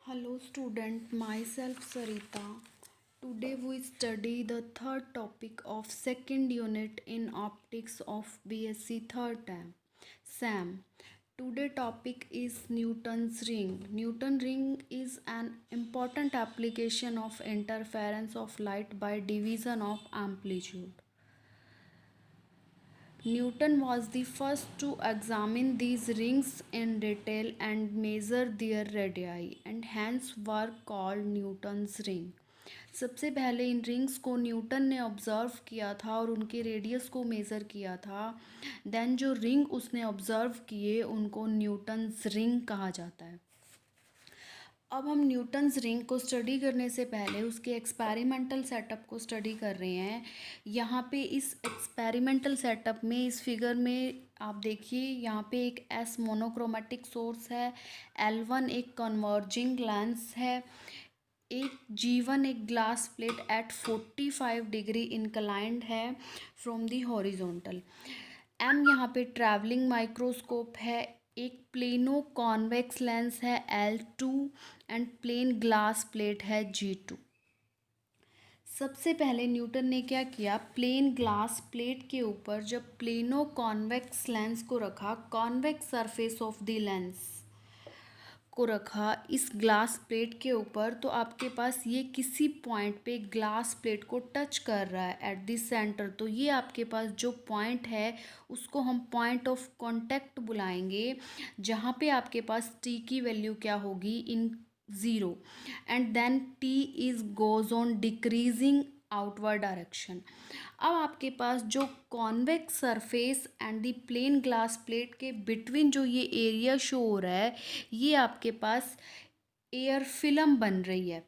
Hello student, myself Sarita. Today we study the third topic of second unit in optics of BSc third term. SAM. Today topic is Newton's ring. Newton ring is an important application of interference of light by division of amplitude. Newton was the first to examine these rings in detail and measure their radii and hence were called Newton's ring. सबसे पहले इन rings को Newton ने observe किया था और उनके radius को measure किया था। देन जो रिंग उसने ऑब्ज़र्व किए उनको न्यूटन्स रिंग कहा जाता है। अब हम न्यूटन्स रिंग को स्टडी करने से पहले उसके एक्सपेरिमेंटल सेटअप को स्टडी कर रहे हैं। यहाँ पे इस एक्सपेरिमेंटल सेटअप में इस फिगर में आप देखिए, यहाँ पे एक एस मोनोक्रोमेटिक सोर्स है, L1 एक कन्वर्जिंग लेंस है, एक G1 एक glass plate at 45 degree inclined है फ्रॉम दी हॉरिजॉन्टल। M यहाँ पे ट्रैवलिंग माइक्रोस्कोप है, एक प्लेनो कॉन्वेक्स लेंस है L2 and plane glass plate है G2। सबसे पहले न्यूटन ने क्या किया, प्लेन ग्लास प्लेट के ऊपर जब प्लेनो कॉन्वेक्स लेंस को रखा, convex surface of the lens को रखा इस ग्लास प्लेट के ऊपर, तो आपके पास ये किसी पॉइंट पे ग्लास प्लेट को टच कर रहा है एट द सेंटर। तो ये आपके पास जो पॉइंट है उसको हम पॉइंट ऑफ कांटेक्ट बुलाएंगे, जहाँ पे आपके पास टी की वैल्यू क्या होगी, in zero, and then T is goes on decreasing outward direction. अब आपके पास जो convex surface and the plane glass plate के बिटवीन जो ये एरिया शो हो रहा है, ये आपके पास एयर फिल्म बन रही है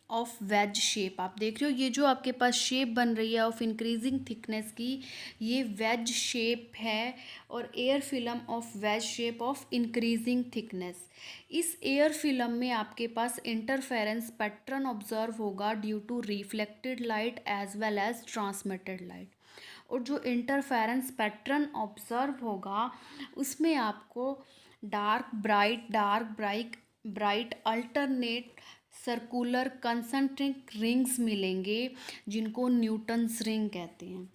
ऑफ वेज शेप। आप देख रहे हो ये जो आपके पास शेप बन रही है ऑफ इंक्रीजिंग थिकनेस की, ये वेज शेप है, और air film of wedge shape of increasing thickness. इस एयर फिल्म में आपके पास इंटरफेरेंस पैटर्न ऑब्जर्व होगा due to reflected light as well as transmitted light. और जो इंटरफेरेंस पैटर्न ऑब्जर्व होगा उसमें आपको dark bright alternate circular concentric rings मिलेंगे जिनको न्यूटन्स रिंग कहते हैं।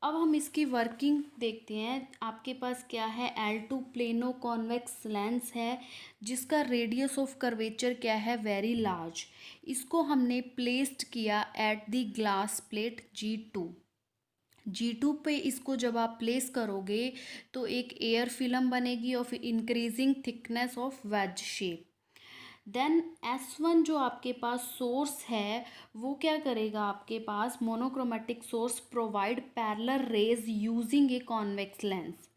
अब हम इसकी वर्किंग देखते हैं। आपके पास क्या है, L2 प्लेनो कॉन्वेक्स लेंस है जिसका रेडियस ऑफ कर्वेचर क्या है, वेरी लार्ज। इसको हमने प्लेस्ड किया at the glass plate G2 पे। इसको जब आप प्लेस करोगे तो एक एयर फिल्म बनेगी of increasing thickness of wedge shape. Then S1 जो आपके पास सोर्स है वो क्या करेगा, आपके पास monochromatic source provide parallel rays using a convex lens.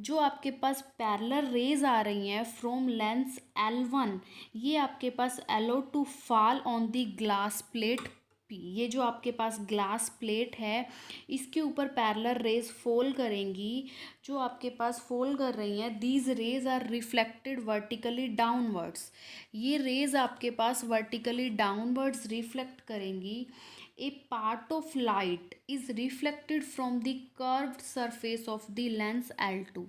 जो आपके पास पैरेलल रेज आ रही हैं फ्रॉम लेंस L1, ये आपके पास allow to fall on the glass plate P। ये जो आपके पास ग्लास प्लेट है इसके ऊपर पैरेलल रेज फॉल करेंगी। जो आपके पास फॉल कर रही हैं, these rays are reflected vertically downwards. ये रेज आपके पास वर्टिकली डाउनवर्ड्स रिफ्लेक्ट करेंगी। A part of light is reflected from the curved surface of the lens L2।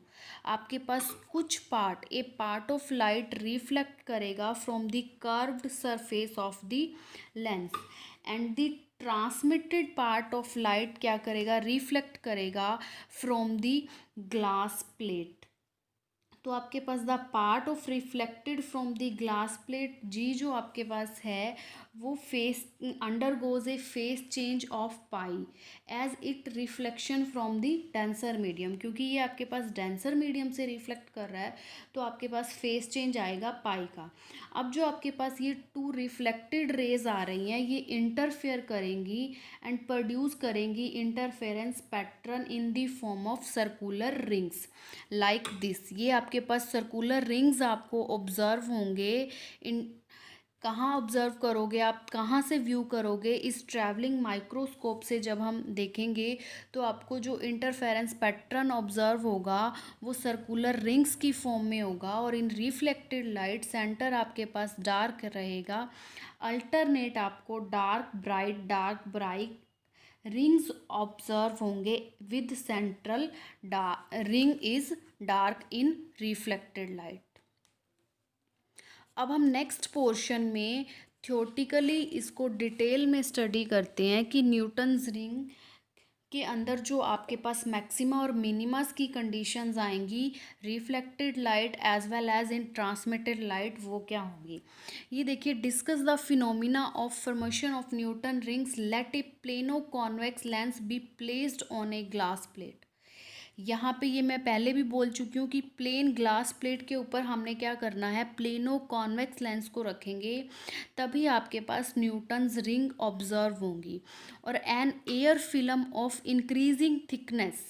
आपके पास कुछ part, a part of light reflect करेगा from the curved surface of the lens, and the transmitted part of light क्या करेगा, reflect करेगा from the glass plate. तो आपके पास the part of reflected from the glass plate G जो आपके पास है वो phase undergoes a phase change of pi as it reflection from the denser medium. क्योंकि ये आपके पास डेंसर मीडियम से रिफ्लेक्ट कर रहा है तो आपके पास फेस चेंज आएगा पाई का। अब जो आपके पास ये टू रिफ्लेक्टेड रेज आ रही हैं ये इंटरफेयर करेंगी एंड प्रोड्यूस करेंगी interference pattern in the form of circular rings like this. ये आपके पास सर्कुलर रिंग्स आपको ऑब्जर्व होंगे। इन कहाँ ऑब्जर्व करोगे आप, कहाँ से व्यू करोगे, इस ट्रैवलिंग माइक्रोस्कोप से जब हम देखेंगे तो आपको जो इंटरफेरेंस पैटर्न ऑब्जर्व होगा वो सर्कुलर रिंग्स की फॉर्म में होगा, और इन रिफ्लेक्टेड लाइट सेंटर आपके पास डार्क रहेगा, अल्टरनेट आपको डार्क ब्राइट रिंग्स ऑब्जर्व होंगे with central ring is dark in reflected light. अब हम नेक्स्ट पोर्शन में थ्योरेटिकली इसको डिटेल में स्टडी करते हैं कि न्यूटन्स रिंग के अंदर जो आपके पास मैक्सिमा और मिनिमास की कंडीशंस आएंगी reflected light as well as in transmitted light, वो क्या होंगी। ये देखिए, discuss the phenomena of formation of Newton rings, let a plano convex lens be placed on a glass plate. यहाँ पे ये मैं पहले भी बोल चुकी हूँ कि प्लेन ग्लास प्लेट के ऊपर हमने क्या करना है, प्लेनो कॉन्वेक्स लेंस को रखेंगे, तभी आपके पास न्यूटन्स रिंग ऑब्जर्व होंगी। और an air film of increasing thickness,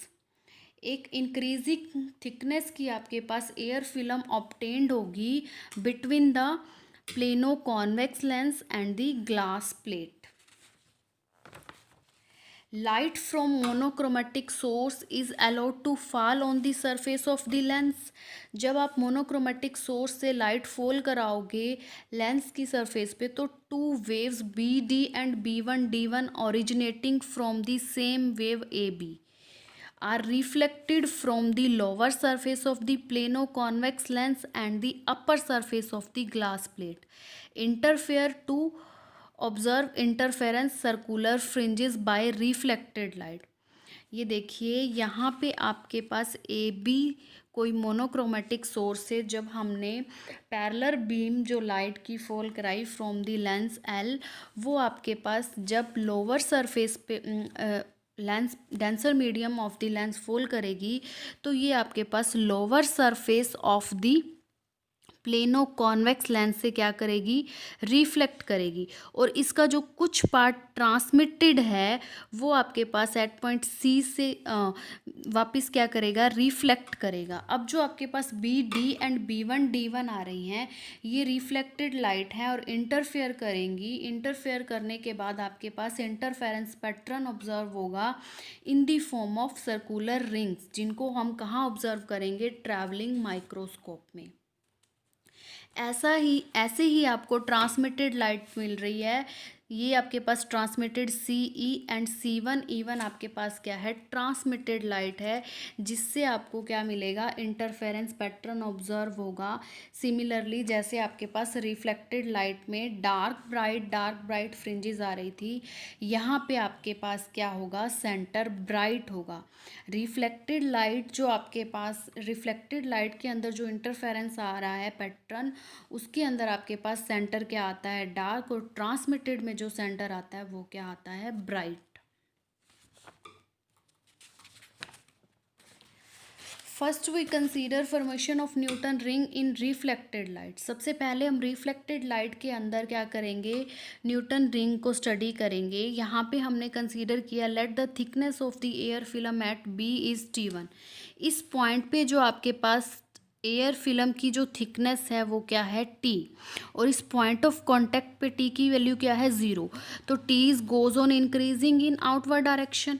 एक इंक्रीजिंग थिकनेस की आपके पास एयर फिल्म ऑब्टेन्ड होगी between the plano convex lens and the glass plate. Light from monochromatic source is allowed to fall on the surface of the lens। जब आप monochromatic source से light fall कराओगे lens की surface पे, तो two waves B D and B1D1 originating from the same wave AB are reflected from the lower surface of the plano convex lens and the upper surface of the glass plate, interfere to observe interference circular fringes by reflected light. ये देखिए, यहाँ पे आपके पास A B कोई monochromatic source से जब हमने पैरेलल बीम जो लाइट की फॉल कराई फ्रॉम द लेंस एल, वो आपके पास जब लोअर सरफेस पे lens denser medium of the lens fall करेगी, तो ये आपके पास lower surface of the plano convex lens से क्या करेगी, रिफ्लेक्ट करेगी। और इसका जो कुछ पार्ट ट्रांसमिटेड है वो आपके पास एट पॉइंट सी से वापस क्या करेगा, रिफ्लेक्ट करेगा। अब जो आपके पास बी डी एंड B1D1 आ रही हैं, ये रिफ्लेक्टेड लाइट है और इंटरफेयर करेंगी। इंटरफेयर करने के बाद आपके पास इंटरफेरेंस पैटर्न ऑब्जर्व होगा in the form of circular rings, जिनको हम कहाँ ऑब्जर्व करेंगे, ट्रैवलिंग माइक्रोस्कोप में। ऐसे ही आपको ट्रांसमिटेड लाइट मिल रही है। ये आपके पास ट्रांसमिटेड CE एंड C1E1 आपके पास क्या है, ट्रांसमिटेड लाइट है, जिससे आपको क्या मिलेगा, इंटरफेरेंस पैटर्न ऑब्जर्व होगा। सिमिलरली जैसे आपके पास रिफ्लेक्टेड लाइट में डार्क ब्राइट फ्रिंजेस आ रही थी, यहाँ पे आपके पास क्या होगा, सेंटर ब्राइट होगा। रिफ्लेक्टेड लाइट जो आपके पास, रिफ्लेक्टेड लाइट के अंदर जो इंटरफेरेंस आ रहा है पैटर्न, उसके अंदर आपके पास सेंटर क्या आता है, डार्क, और ट्रांसमिटेड में जो सेंटर आता है वो क्या आता है, bright. First we consider formation of Newton ring in reflected light. सबसे पहले हम रिफ्लेक्टेड लाइट के अंदर क्या करेंगे, न्यूटन रिंग को स्टडी करेंगे। यहाँ पे हमने कंसीडर किया, let the thickness of the air film at B is T1। इस पॉइंट पे जो आपके पास एयर फिल्म की जो थिकनेस है वो क्या है, T, और इस पॉइंट ऑफ कांटेक्ट पे T की वैल्यू क्या है, 0। तो T is goes on increasing in outward direction.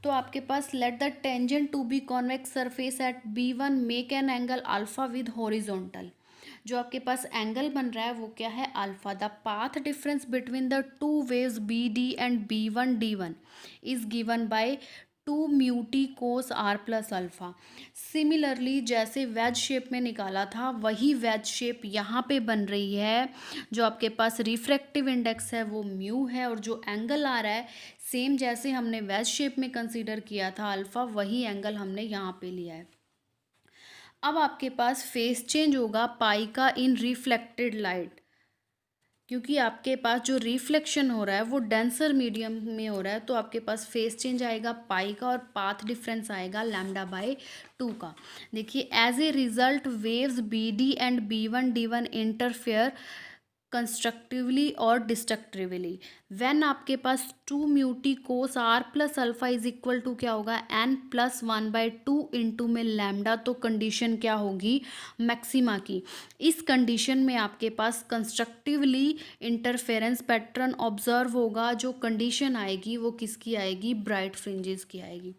तो आपके पास let the tangent to be convex surface at B1 make an angle alpha with horizontal. जो आपके पास एंगल बन रहा है वो क्या है, alpha. The path difference between the two waves BD and B1D1 is given by 2 mu T cos R plus alpha. Similarly जैसे veg shape में निकाला था, वही वेज शेप यहाँ पे बन रही है। जो आपके पास रिफ्रैक्टिव इंडेक्स है वो म्यू है, और जो एंगल आ रहा है सेम जैसे हमने वेज शेप में कंसीडर किया था अल्फ़ा, वही एंगल हमने यहाँ पे लिया है। अब आपके पास फेस चेंज होगा पाई का इन रिफ्लेक्टेड लाइट, क्योंकि आपके पास जो रिफ्लेक्शन हो रहा है वो डेंसर मीडियम में हो रहा है, तो आपके पास फेस चेंज आएगा पाई का, और पाथ डिफरेंस आएगा λ/2 का। देखिए, as a result waves BD and B1D1 interfere constructively और डिस्ट्रक्टिवली। व्हेन आपके पास 2 mu T cos R plus alpha is equal to क्या होगा, n+1/2 इंटू में लैम्डा, तो कंडीशन क्या होगी, मैक्सिमा की। इस कंडीशन में आपके पास कंस्ट्रक्टिवली इंटरफेरेंस पैटर्न ऑब्जर्व होगा। जो कंडीशन आएगी वो किसकी आएगी, ब्राइट फ्रिंजेस की आएगी।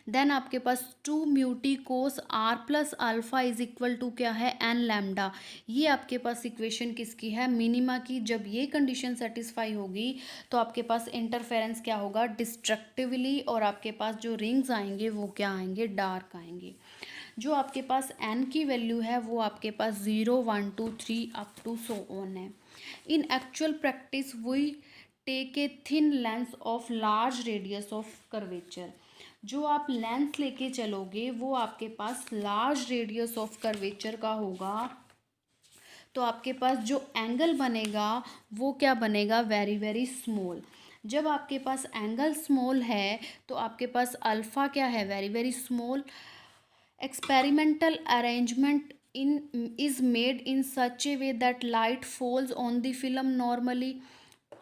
देन आपके पास 2 mu T cos R plus alpha is equal to क्या है, n लैम्डा। ये आपके पास इक्वेशन किसकी है, मिनिमा की। जब ये कंडीशन सेटिस्फाई होगी तो आपके पास इंटरफेरेंस क्या होगा, डिस्ट्रक्टिवली, और आपके पास जो रिंग्स आएंगे वो क्या आएंगे, डार्क आएंगे। जो आपके पास n की वैल्यू है वो आपके पास 0 1 2 3 अप टू सो ऑन है। In actual practice we take a thin lens of large radius of curvature. जो आप लेंस लेके चलोगे वो आपके पास लार्ज रेडियस ऑफ कर्वेचर का होगा, तो आपके पास जो एंगल बनेगा वो क्या बनेगा, वेरी वेरी स्मॉल। जब आपके पास एंगल स्मॉल है तो आपके पास अल्फ़ा क्या है, very very small. Experimental arrangement in is made in such A way that light falls on the film normally.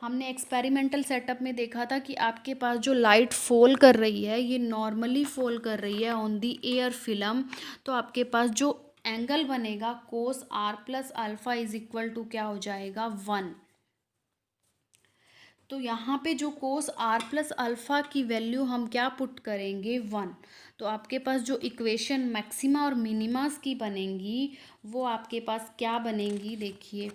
हमने एक्सपेरिमेंटल सेटअप में देखा था कि आपके पास जो लाइट फॉल कर रही है ये नॉर्मली फॉल कर रही है ऑन दी एयर फिल्म। तो आपके पास जो एंगल बनेगा cos R plus alpha is equal to क्या हो जाएगा, 1। तो यहाँ पे जो कोस आर प्लस अल्फ़ा की वैल्यू हम क्या पुट करेंगे, 1। तो आपके पास जो इक्वेशन मैक्सिमा और मिनिमास की बनेंगी वो आपके पास क्या बनेंगी, देखिए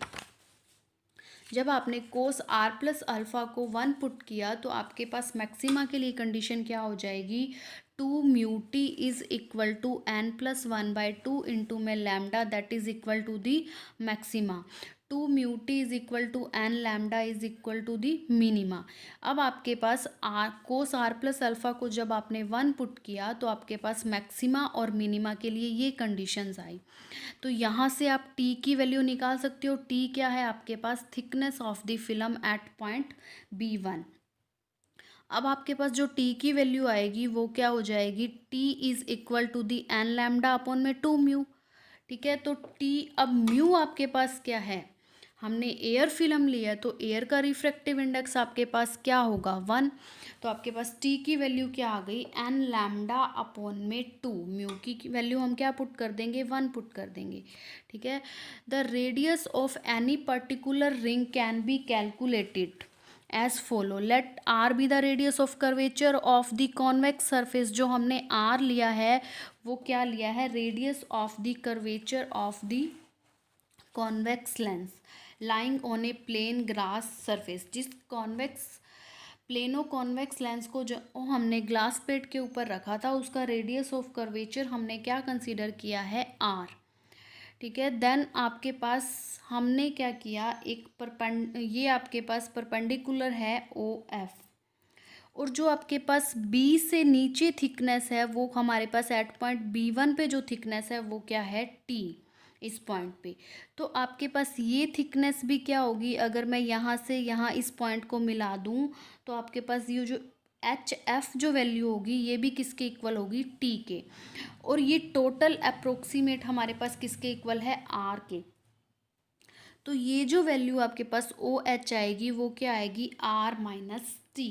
जब आपने कोस आर प्लस अल्फ़ा को 1 पुट किया तो आपके पास मैक्सिमा के लिए कंडीशन क्या हो जाएगी, 2 mu T is equal to n plus 1/2 into में lambda that is equal to the maxima. 2 mu T is equal to n lambda is equal to the minima. अब आपके पास कोस आर प्लस अल्फ़ा को जब आपने 1 put किया तो आपके पास मैक्सिमा और मिनिमा के लिए ये कंडीशंस आई। तो यहाँ से आप टी की वैल्यू निकाल सकते हो। टी क्या है आपके पास, thickness of the film at point B1। अब आपके पास जो टी की वैल्यू आएगी वो क्या हो जाएगी, T is equal to the N lambda upon में 2 म्यू। ठीक है, तो टी, अब म्यू आपके पास क्या है, हमने एयर फिल्म लिया है तो एयर का रिफ्रैक्टिव इंडेक्स आपके पास क्या होगा, 1। तो आपके पास टी की वैल्यू क्या आ गई, एन लैम्डा अपॉन में 2। म्यू की वैल्यू हम क्या पुट कर देंगे, 1 पुट कर देंगे। ठीक है, the radius of any particular ring can be calculated as follow. Let R be the radius of curvature of the convex surface. जो हमने आर लिया है वो क्या लिया है, radius of the curvature of the convex lens lying on a plane glass surface. जिस convex plano convex lens को जो हमने ग्लास प्लेट के ऊपर रखा था उसका रेडियस ऑफ कर्वेचर हमने क्या कंसीडर किया है, आर। ठीक है, देन आपके पास हमने क्या किया, ये आपके पास परपेंडिकुलर है ओ एफ, और जो आपके पास बी से नीचे थिकनेस है वो हमारे पास एट पॉइंट B1 पे जो थिकनेस है वो क्या है, टी, इस पॉइंट पे। तो आपके पास ये थिकनेस भी क्या होगी, अगर मैं यहाँ से यहाँ इस पॉइंट को मिला दूँ तो आपके पास ये जो एच एफ जो वैल्यू होगी ये भी किसके इक्वल होगी, टी के। और ये टोटल अप्रोक्सीमेट हमारे पास किसके इक्वल है, आर के। तो ये जो वैल्यू आपके पास ओ एच आएगी वो क्या आएगी, आर माइनस टी।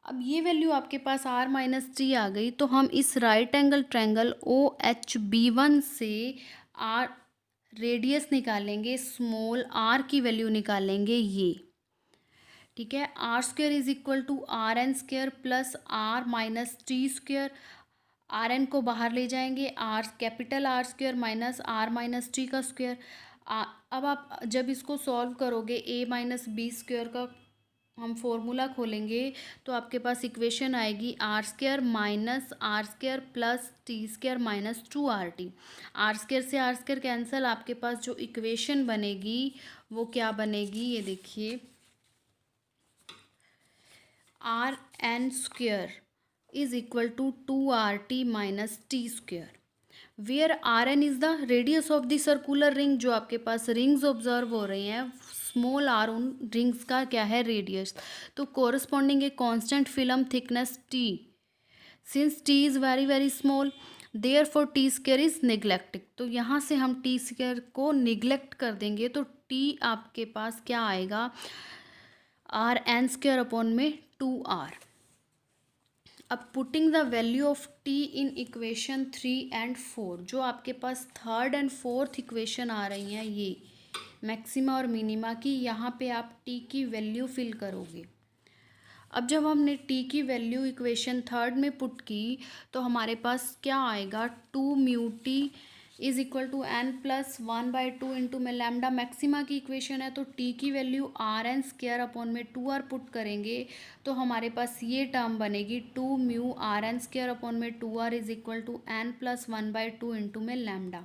अब ये वैल्यू आपके पास आर माइनस टी आ गई तो हम इस right angle triangle O H B1 से आर रेडियस निकालेंगे, स्मॉल आर की वैल्यू निकालेंगे ये। ठीक है, R square is equal to R N square plus R minus T square. R N को बाहर ले जाएंगे, R capital R square minus R minus T का स्क्वेयर। अब आप जब इसको सॉल्व करोगे ए माइनस बी स्क्वेयर का हम फॉर्मूला खोलेंगे तो आपके पास इक्वेशन आएगी R square minus R square plus T square minus 2RT। R square से आर स्क्वेयर कैंसिल, आपके पास जो इक्वेशन बनेगी वो क्या बनेगी, ये देखिए, R N square is equal to 2RT minus T square, where R N is the radius of the circular ring. जो आपके पास रिंग्स ऑब्जर्व हो रही हैं, स्मॉल आर उन रिंग्स का क्या है, रेडियस। तो corresponding a constant film thickness T, since T is very very small therefore T square is neglected. तो यहाँ से हम टी स्क्वेयर को निगलेक्ट कर देंगे तो टी आपके पास क्या आएगा, आर एन स्क्वेयर अपॉन में 2R। अब putting the value of T in equation 3 and 4, जो आपके पास थर्ड एंड फोर्थ इक्वेशन आ रही हैं ये मैक्सिमा और मिनिमा की, यहाँ पे आप टी की वैल्यू फिल करोगे। अब जब हमने टी की वैल्यू इक्वेशन थर्ड में पुट की तो हमारे पास क्या आएगा, 2 mu T is equal to N plus 1/2 into में लैम्डा मैक्सिमा की इक्वेशन है, तो टी की value R N square upon में 2r पुट करेंगे तो हमारे पास ये टर्म बनेगी 2 mu R N square upon में 2r is equal to N plus 1/2 into में लैम्डा।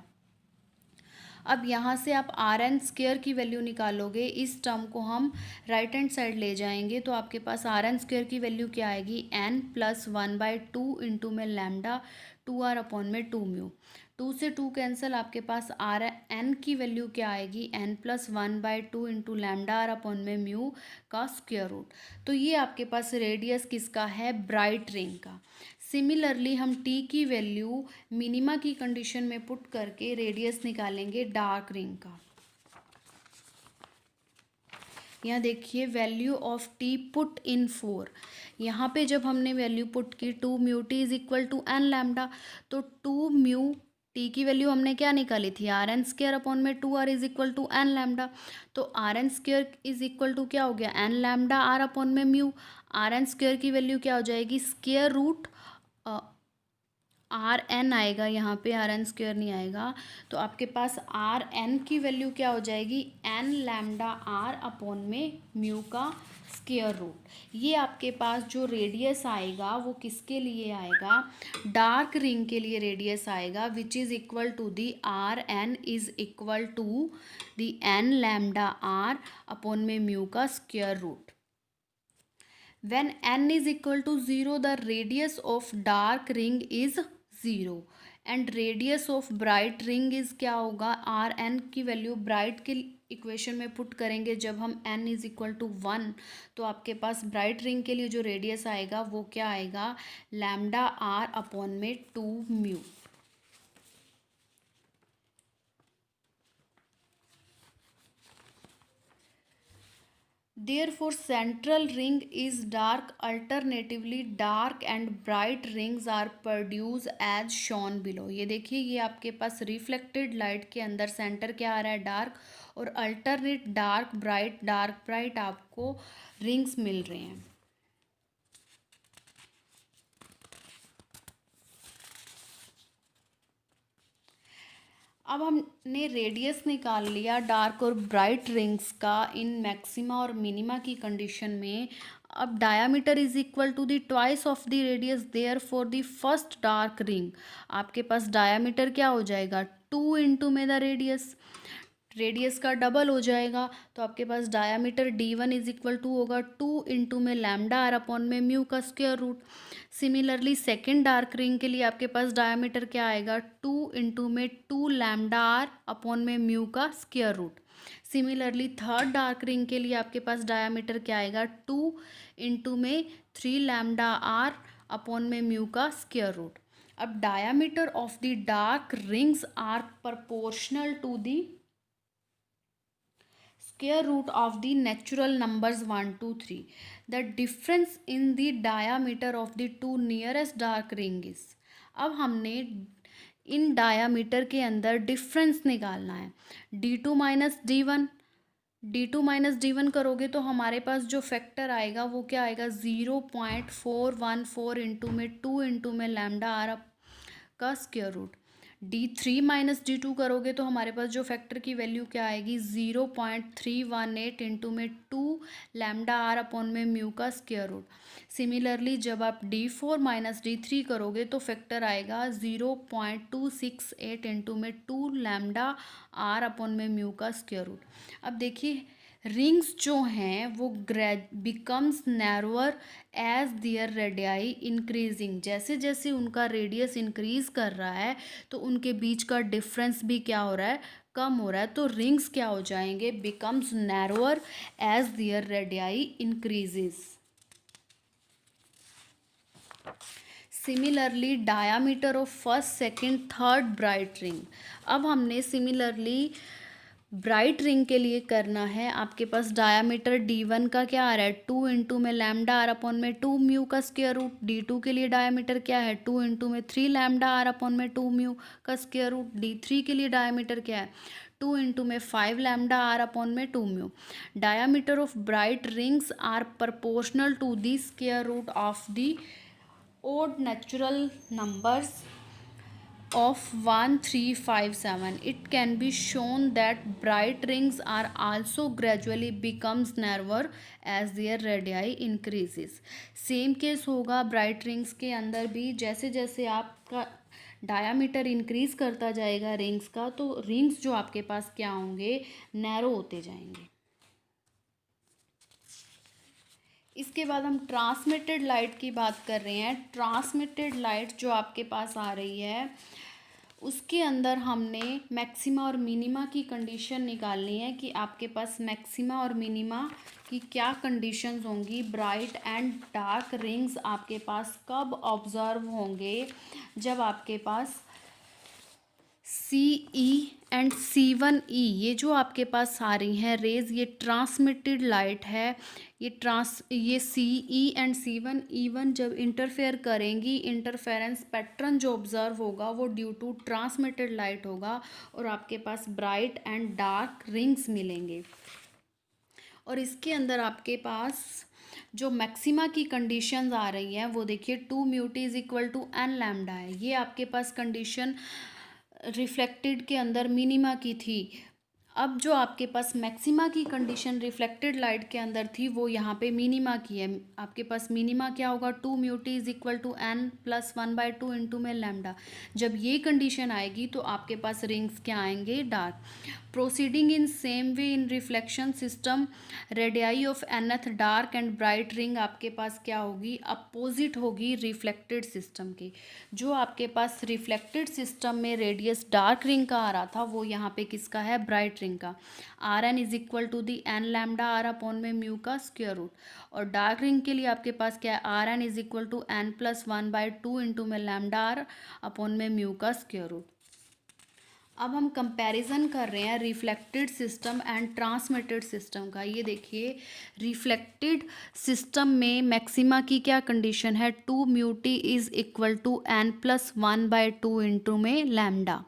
अब यहाँ से आप आर एन स्क्वायर की वैल्यू निकालोगे, इस टर्म को हम राइट हैंड साइड ले जाएंगे तो आपके पास आर एन स्क्वायर की वैल्यू क्या आएगी, एन प्लस 1/2 इंटू में लैम्डा 2r अपॉन में 2 म्यू। 2 से 2 कैंसिल, आपके पास आर एन की वैल्यू क्या आएगी, N plus 1/2 into lambda R upon में म्यू का स्क्वायर रूट। तो ये आपके पास रेडियस किसका है, ब्राइट रिंग का। सिमिलरली हम टी की वैल्यू मिनिमा की कंडीशन में पुट करके रेडियस निकालेंगे डार्क रिंग का। यहाँ देखिए value of T put in 4। यहाँ पे जब हमने वैल्यू पुट की 2 mu T is equal to N lambda, तो 2 म्यू टी की वैल्यू हमने क्या निकाली थी, आर एन स्क्वायर अपॉन में 2r is equal to N lambda. तो R N square is equal to क्या हो गया, एन लैम्डा आर अपॉन में म्यू। आर एन स्क्वायर की वैल्यू क्या हो जाएगी, स्क्वायर रूट आर एन आएगा, यहाँ पे आर एन स्क्वायर नहीं आएगा। तो आपके पास आर एन की वैल्यू क्या हो जाएगी, एन लैम्डा आर अपॉन में म्यू का स्क्वायर रूट। ये आपके पास जो रेडियस आएगा वो किसके लिए आएगा, डार्क रिंग के लिए रेडियस आएगा, which is equal to the R N is equal to the N lambda R upon में म्यू का square root. When n is equal to 0, the radius of dark ring is 0 and radius of bright ring is क्या होगा, are N की value bright के equation में put करेंगे जब हम n इज इक्वल टू 1, तो आपके पास ब्राइट रिंग के लिए जो रेडियस आएगा वो क्या आएगा, लैम्डा आर अपॉन में 2 mu. Therefore, central ring is dark. Alternatively, dark and bright rings are produced as shown below. ये देखिए, ये आपके पास रिफ्लेक्टेड लाइट के अंदर सेंटर क्या आ रहा है, डार्क, और अल्टरनेट डार्क ब्राइट आपको रिंग्स मिल रहे हैं। अब हमने रेडियस निकाल लिया डार्क और ब्राइट रिंग्स का इन मैक्सिमा और मिनिमा की कंडीशन में। अब diameter is equal to the twice of the radius, therefore the first dark ring आपके पास डायामीटर क्या हो जाएगा, 2 इंटू में द रेडियस का डबल हो जाएगा। तो आपके पास diameter d1 is equal to होगा 2 इंटू में लैम्डा आर अपॉन में म्यू का square root. Similarly second dark ring के लिए आपके पास डायामीटर क्या आएगा, 2 इंटू में 2 लैम्डा आर अपॉन में म्यू का square root. Similarly third dark ring के लिए आपके पास डायामीटर क्या आएगा, 2 इंटू में 3 लैम्डा आर अपॉन में म्यू का स्क्वायर रूट। अब diameter of the dark rings are proportional to the square root of the natural numbers 1, 2, 3. The difference in the diameter of the two nearest dark ring is, अब हमने इन diameter के अंदर difference निकालना है, d2 minus d1 करोगे तो हमारे पास जो फैक्टर आएगा वो क्या आएगा, 0.414 इंटू में 2 इंटू में लैम्डा आर का square root. d3 minus d2 करोगे तो हमारे पास जो फैक्टर की वैल्यू क्या आएगी, 0.318 इंटू में 2 लैम्डा आर अपॉन में म्यू का स्क्वायर रूट। सिमिलरली जब आप d4 माइनस d3 करोगे तो फैक्टर आएगा 0.268 इंटू में 2 लैम्डा आर अपॉन में म्यू का स्क्वायर रूट। अब देखिए रिंग्स जो हैं वो becomes narrower as their radii increasing, जैसे जैसे उनका रेडियस इंक्रीज कर रहा है तो उनके बीच का डिफरेंस भी क्या हो रहा है, कम हो रहा है। तो रिंग्स क्या हो जाएंगे, becomes narrower as their radii increases. Similarly diameter of first second third bright ring, अब हमने सिमिलरली ब्राइट रिंग के लिए करना है। आपके पास डायामीटर d1 का क्या आ रहा है, 2 इंटू में लैम्डा आर अपॉन में 2 म्यू का स्क्वायर रूट। d2 के लिए डायामीटर क्या है, 2 इंटू में 3 लैम्डा आर अपॉन में 2 म्यू का स्क्वायर रूट। d3 के लिए डायामीटर क्या है, 2 इंटू में 5 लैम्डा आर अपॉन में 2 mu. Diameter of bright rings are proportional to the square root of the odd natural numbers of 1357, it can be shown that bright rings are also gradually becomes narrower as their radii increases. Same case होगा bright rings के अंदर भी, जैसे जैसे आपका diameter increase करता जाएगा rings का, तो रिंग्स जो आपके पास क्या होंगे, नैरो होते जाएंगे। इसके बाद हम ट्रांसमिटेड लाइट की बात कर रहे हैं। ट्रांसमिटेड लाइट जो आपके पास आ रही है उसके अंदर हमने मैक्सिमा और मिनिमा की कंडीशन निकालनी है कि आपके पास मैक्सिमा और मिनिमा की क्या कंडीशंस होंगी। ब्राइट एंड डार्क रिंग्स आपके पास कब ऑब्जर्व होंगे, जब आपके पास CE एंड C1E, ये जो आपके पास आ रही हैं रेज, ये ट्रांसमिटेड लाइट है। ये CE एंड C1E1 जब इंटरफेयर करेंगी, इंटरफेरेंस पैटर्न जो ऑब्जर्व होगा वो ड्यू टू ट्रांसमिटेड लाइट होगा और आपके पास ब्राइट एंड डार्क रिंग्स मिलेंगे। और इसके अंदर आपके पास जो मैक्सिमा की कंडीशंस आ रही हैं वो देखिए 2 mu T is equal to n lambda है। ये आपके पास कंडीशन रिफ्लेक्टेड के अंदर मिनिमा की थी। अब जो आपके पास मैक्सिमा की कंडीशन रिफ्लेक्टेड लाइट के अंदर थी वो यहाँ पे मिनिमा की है। आपके पास मिनिमा क्या होगा, 2 mu T is equal to n plus 1/2 into में लैम्डा। जब ये कंडीशन आएगी तो आपके पास रिंग्स क्या आएंगे, dark. Proceeding in same way in reflection system, radii of nth dark and bright ring आपके पास क्या होगी, अपोजिट होगी रिफ्लेक्टेड सिस्टम के। जो आपके पास रिफ्लेक्टेड सिस्टम में रेडियस डार्क रिंग का आ रहा था वो यहाँ पे किसका है, ब्राइट रिंग का। Rn is equal to the N lambda R upon में म्यू का स्क्वायर रूट। और डार्क रिंग के लिए आपके पास क्या है, Rn is equal to n plus 1/2 into में लैम्डा आर अपॉन में म्यू का स्क्वायर रूट। अब हम कंपैरिजन कर रहे हैं reflected system and transmitted system का। ये देखिए रिफ्लेक्टेड सिस्टम में मैक्सिमा की क्या कंडीशन है, 2 mu T is equal to n plus 1/2 into में लैम्डा।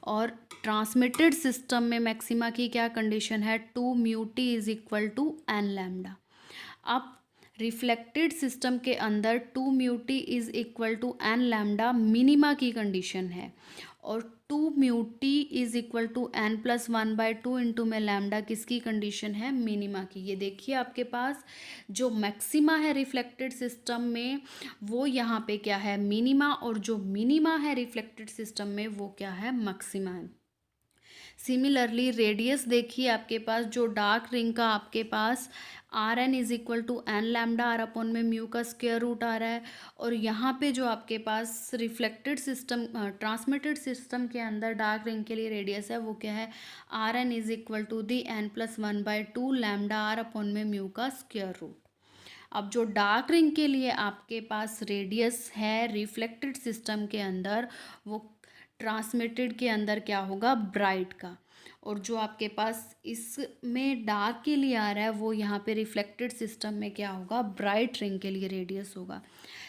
और ट्रांसमिटेड सिस्टम में मैक्सिमा की क्या कंडीशन है, 2 mu T is equal to n lambda. अब रिफ्लेक्टेड सिस्टम के अंदर 2 mu T is equal to n lambda minima की कंडीशन है और 2 mu T is equal to n plus 1/2 into में लैम्डा किसकी कंडीशन है, मिनिमा की। ये देखिए आपके पास जो मैक्सिमा है रिफ्लेक्टेड सिस्टम में वो यहाँ पे क्या है, मिनिमा, और जो मिनिमा है रिफ्लेक्टेड सिस्टम में वो क्या है, मैक्सिमा है। सिमिलरली रेडियस देखिए आपके पास जो डार्क रिंग का आपके पास Rn is equal to n lambda R upon में म्यू का स्क्वायर रूट आ रहा है। और यहाँ पे जो आपके पास रिफ्लेक्टेड सिस्टम ट्रांसमिटेड सिस्टम के अंदर डार्क रिंग के लिए रेडियस है वो क्या है, Rn is equal to the n plus 1/2 lambda R upon में म्यू का स्क्वायर रूट। अब जो डार्क रिंग के लिए आपके पास रेडियस है रिफ्लेक्टेड सिस्टम के अंदर वो ट्रांसमिटेड के अंदर क्या होगा, ब्राइट का। और जो आपके पास इसमें डार्क के लिए आ रहा है वो यहाँ पे रिफ्लेक्टेड सिस्टम में क्या होगा, ब्राइट रिंग के लिए रेडियस होगा।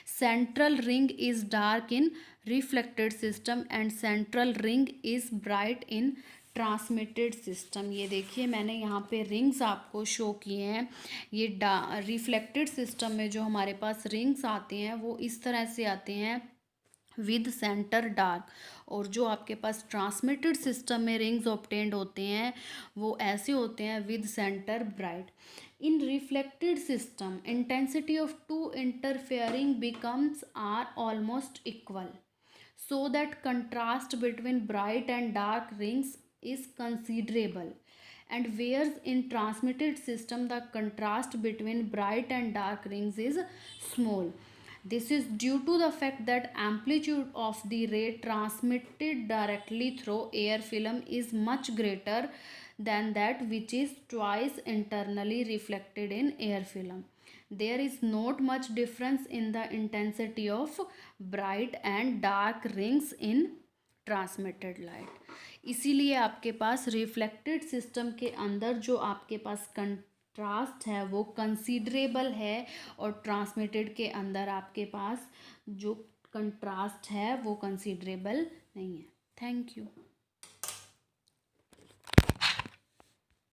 Central ring is dark in reflected system and central ring is bright in transmitted system. ये देखिए मैंने यहाँ पे रिंग्स आपको शो किए हैं। ये रिफ्लेक्टेड सिस्टम में जो हमारे पास रिंग्स आते हैं वो इस तरह से आते हैं विद सेंटर डार्क, और जो आपके पास ट्रांसमिटेड सिस्टम में रिंग्स ऑब्टेन्ड होते हैं वो ऐसे होते हैं with centre bright. In reflected system intensity of two interfering becomes are almost equal, so that contrast between bright and dark rings is considerable, and whereas in transmitted system the contrast between bright and dark rings is small. This is due to the fact that amplitude of the ray transmitted directly through air film is much greater than that which is twice internally reflected in air film. There is not much difference in the intensity of bright and dark rings in transmitted light. इसीलिए आपके पास reflected system के अंदर जो आपके पास contrast है वो considerable है और ट्रांसमिटेड के अंदर आपके पास जो कंट्रास्ट है वो कंसीडरेबल नहीं है। Thank you.